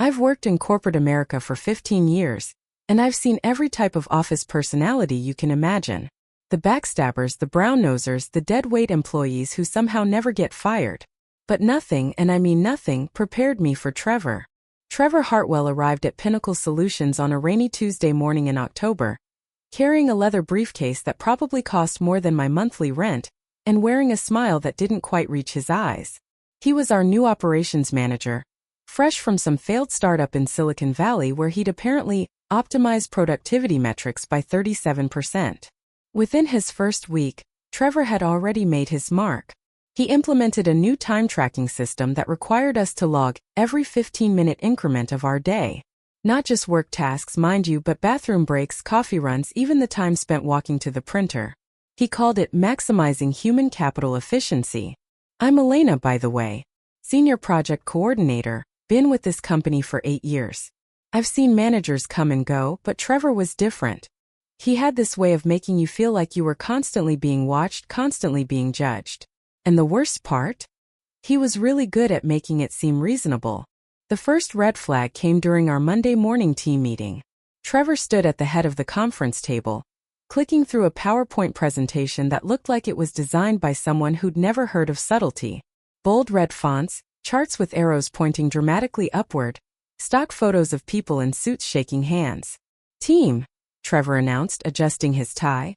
I've worked in corporate America for 15 years, and I've seen every type of office personality you can imagine. The backstabbers, the brown-nosers, the deadweight employees who somehow never get fired. But nothing, and I mean nothing, prepared me for Trevor. Trevor Hartwell arrived at Pinnacle Solutions on a rainy Tuesday morning in October, carrying a leather briefcase that probably cost more than my monthly rent, and wearing a smile that didn't quite reach his eyes. He was our new operations manager, fresh from some failed startup in Silicon Valley where he'd apparently optimized productivity metrics by 37%. Within his first week, Trevor had already made his mark. He implemented a new time tracking system that required us to log every 15-minute increment of our day. Not just work tasks, mind you, but bathroom breaks, coffee runs, even the time spent walking to the printer. He called it maximizing human capital efficiency. I'm Elena, by the way, Senior Project Coordinator, been with this company for 8 years. I've seen managers come and go, but Trevor was different. He had this way of making you feel like you were constantly being watched, constantly being judged. And the worst part? He was really good at making it seem reasonable. The first red flag came during our Monday morning team meeting. Trevor stood at the head of the conference table, clicking through a PowerPoint presentation that looked like it was designed by someone who'd never heard of subtlety. Bold red fonts, charts with arrows pointing dramatically upward, stock photos of people in suits shaking hands. Team, Trevor announced, adjusting his tie.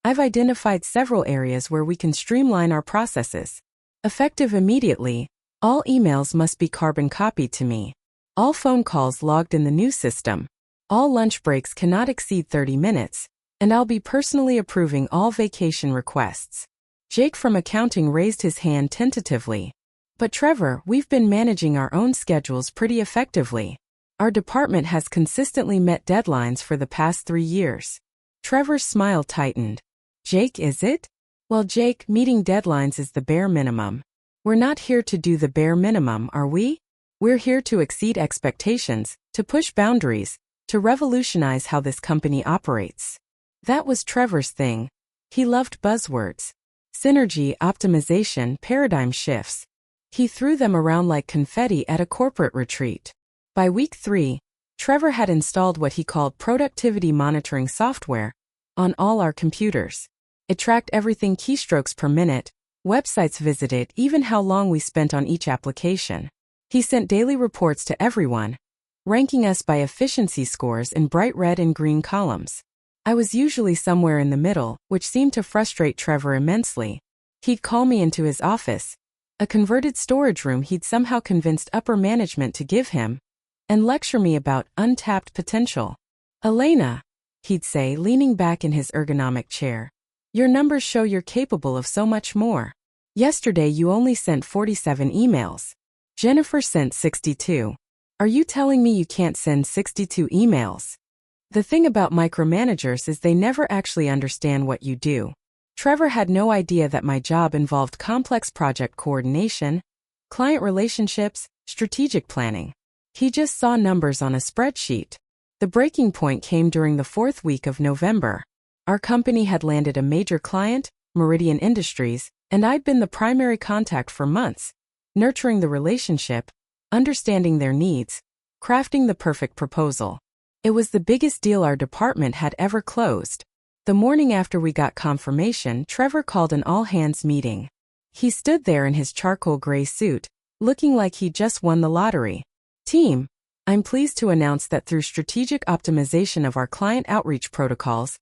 I've identified several areas where we can streamline our processes. Effective immediately, all emails must be carbon copied to me. All phone calls logged in the new system. All lunch breaks cannot exceed 30 minutes, and I'll be personally approving all vacation requests. Jake from accounting raised his hand tentatively. But Trevor, we've been managing our own schedules pretty effectively. Our department has consistently met deadlines for the past 3 years. Trevor's smile tightened. Jake, is it? Well, Jake, meeting deadlines is the bare minimum. We're not here to do the bare minimum, are we? We're here to exceed expectations, to push boundaries, to revolutionize how this company operates. That was Trevor's thing. He loved buzzwords. Synergy, optimization, paradigm shifts. He threw them around like confetti at a corporate retreat. By week 3, Trevor had installed what he called productivity monitoring software on all our computers. It tracked everything: keystrokes per minute, websites visited, even how long we spent on each application. He sent daily reports to everyone, ranking us by efficiency scores in bright red and green columns. I was usually somewhere in the middle, which seemed to frustrate Trevor immensely. He'd call me into his office, a converted storage room he'd somehow convinced upper management to give him, and lecture me about untapped potential. Elena, he'd say, leaning back in his ergonomic chair, your numbers show you're capable of so much more. Yesterday you only sent 47 emails. Jennifer sent 62. Are you telling me you can't send 62 emails? The thing about micromanagers is they never actually understand what you do. Trevor had no idea that my job involved complex project coordination, client relationships, strategic planning. He just saw numbers on a spreadsheet. The breaking point came during the 4th week of November. Our company had landed a major client, Meridian Industries, and I'd been the primary contact for months, nurturing the relationship, understanding their needs, crafting the perfect proposal. It was the biggest deal our department had ever closed. The morning after we got confirmation, Trevor called an all-hands meeting. He stood there in his charcoal gray suit, looking like he'd just won the lottery. Team, I'm pleased to announce that through strategic optimization of our client outreach protocols,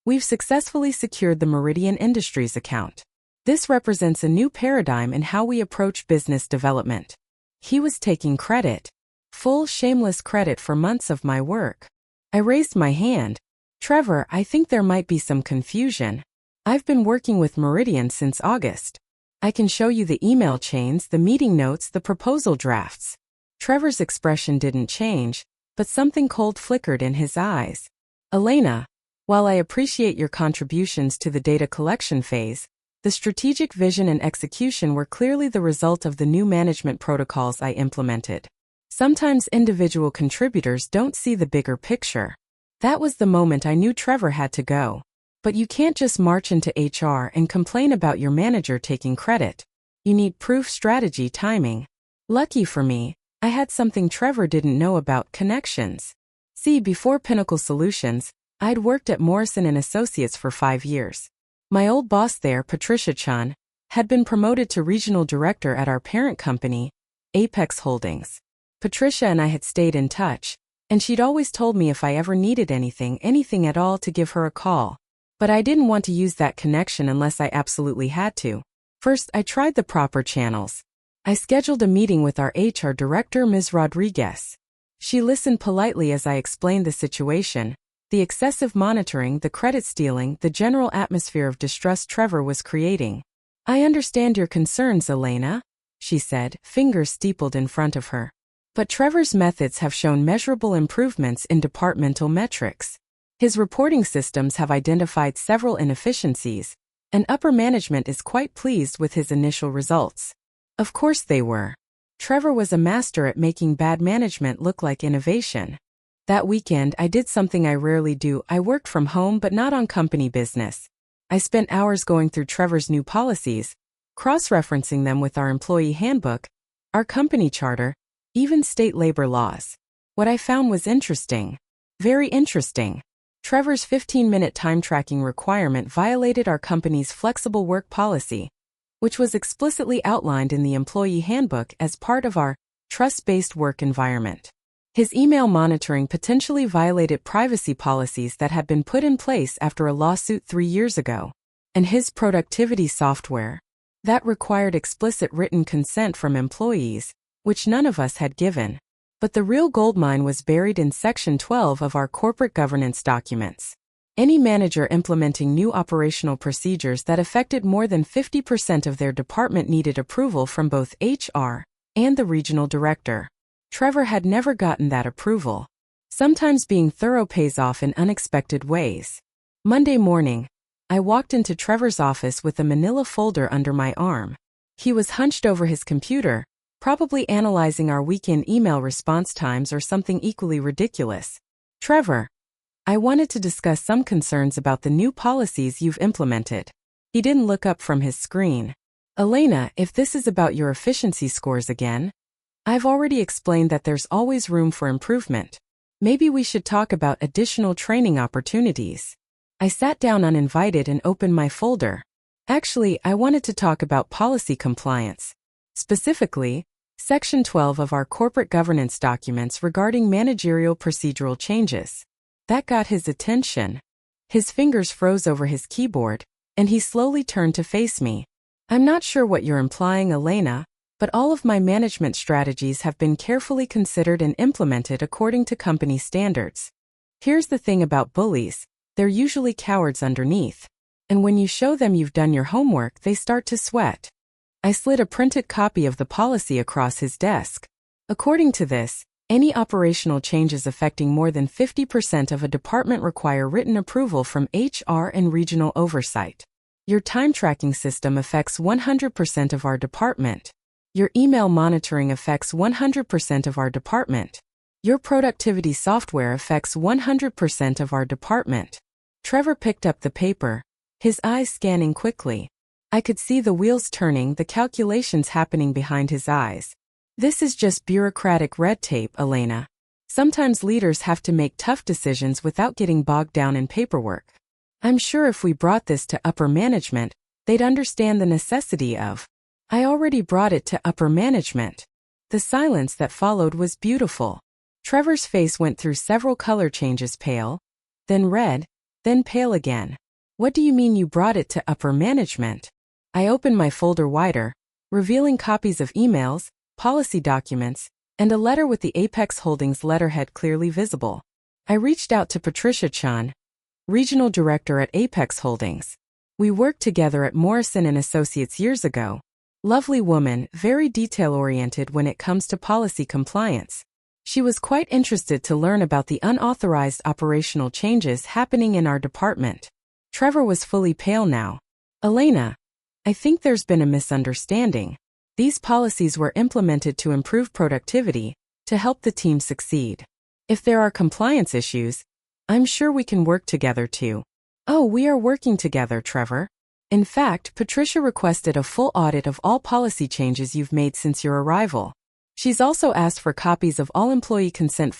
we've successfully secured the Meridian Industries account. This represents a new paradigm in how we approach business development. He was taking credit. Full, shameless credit for months of my work. I raised my hand. Trevor, I think there might be some confusion. I've been working with Meridian since August. I can show you the email chains, the meeting notes, the proposal drafts. Trevor's expression didn't change, but something cold flickered in his eyes. Elena, while I appreciate your contributions to the data collection phase, the strategic vision and execution were clearly the result of the new management protocols I implemented. Sometimes individual contributors don't see the bigger picture. That was the moment I knew Trevor had to go. But you can't just march into HR and complain about your manager taking credit. You need proof, strategy, timing. Lucky for me, I had something Trevor didn't know about: connections. See, before Pinnacle Solutions, I'd worked at Morrison & Associates for 5 years. My old boss there, Patricia Chan, had been promoted to regional director at our parent company, Apex Holdings. Patricia and I had stayed in touch, and she'd always told me if I ever needed anything at all, to give her a call. But I didn't want to use that connection unless I absolutely had to. First, I tried the proper channels. I scheduled a meeting with our HR director, Ms. Rodriguez. She listened politely as I explained the situation, the excessive monitoring, the credit stealing, the general atmosphere of distrust Trevor was creating. "I understand your concerns, Elena," she said, fingers steepled in front of her. "But Trevor's methods have shown measurable improvements in departmental metrics. His reporting systems have identified several inefficiencies, and upper management is quite pleased with his initial results." Of course they were. Trevor was a master at making bad management look like innovation. That weekend, I did something I rarely do. I worked from home, but not on company business. I spent hours going through Trevor's new policies, cross-referencing them with our employee handbook, our company charter, even state labor laws. What I found was interesting. Very interesting. Trevor's 15-minute time tracking requirement violated our company's flexible work policy, which was explicitly outlined in the employee handbook as part of our trust-based work environment. His email monitoring potentially violated privacy policies that had been put in place after a lawsuit 3 years ago. And his productivity software, that required explicit written consent from employees, which none of us had given. But the real goldmine was buried in Section 12 of our corporate governance documents. Any manager implementing new operational procedures that affected more than 50% of their department needed approval from both HR and the regional director. Trevor had never gotten that approval. Sometimes being thorough pays off in unexpected ways. Monday morning, I walked into Trevor's office with a manila folder under my arm. He was hunched over his computer, probably analyzing our weekend email response times or something equally ridiculous. "Trevor, I wanted to discuss some concerns about the new policies you've implemented." He didn't look up from his screen. "Elena, if this is about your efficiency scores again, I've already explained that there's always room for improvement. Maybe we should talk about additional training opportunities." I sat down uninvited and opened my folder. Actually, I wanted to talk about policy compliance. Specifically, Section 12 of our corporate governance documents regarding managerial procedural changes. That got his attention. His fingers froze over his keyboard, and he slowly turned to face me. "I'm not sure what you're implying, Elena, but all of my management strategies have been carefully considered and implemented according to company standards. Here's the thing about bullies: they're usually cowards underneath. And when you show them you've done your homework, they start to sweat." I slid a printed copy of the policy across his desk. According to this, any operational changes affecting more than 50% of a department require written approval from HR and regional oversight. Your time tracking system affects 100% of our department. Your email monitoring affects 100% of our department. Your productivity software affects 100% of our department. Trevor picked up the paper, his eyes scanning quickly. I could see the wheels turning, the calculations happening behind his eyes. "This is just bureaucratic red tape, Elena. Sometimes leaders have to make tough decisions without getting bogged down in paperwork. I'm sure if we brought this to upper management, they'd understand the necessity of." I already brought it to upper management. The silence that followed was beautiful. Trevor's face went through several color changes: pale, then red, then pale again. "What do you mean you brought it to upper management?" I opened my folder wider, revealing copies of emails, policy documents, and a letter with the Apex Holdings letterhead clearly visible. I reached out to Patricia Chan, regional director at Apex Holdings. We worked together at Morrison & Associates years ago. Lovely woman, very detail-oriented when it comes to policy compliance. She was quite interested to learn about the unauthorized operational changes happening in our department. Trevor was fully pale now. "Elena, I think there's been a misunderstanding. These policies were implemented to improve productivity, to help the team succeed. If there are compliance issues, I'm sure we can work together too." "Oh, we are working together, Trevor. In fact, Patricia requested a full audit of all policy changes you've made since your arrival. She's also asked for copies of all employee consent